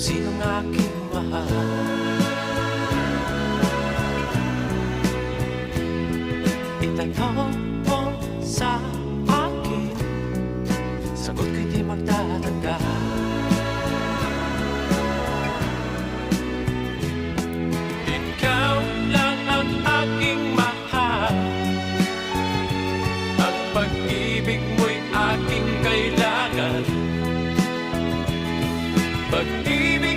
sinong aking mahal. Itanong mo sa akin, sagot ko'y di magtatagal. Ikaw lang ang aking mahal, ang pag-ibig mo'y aking kailangan. Pag-ibig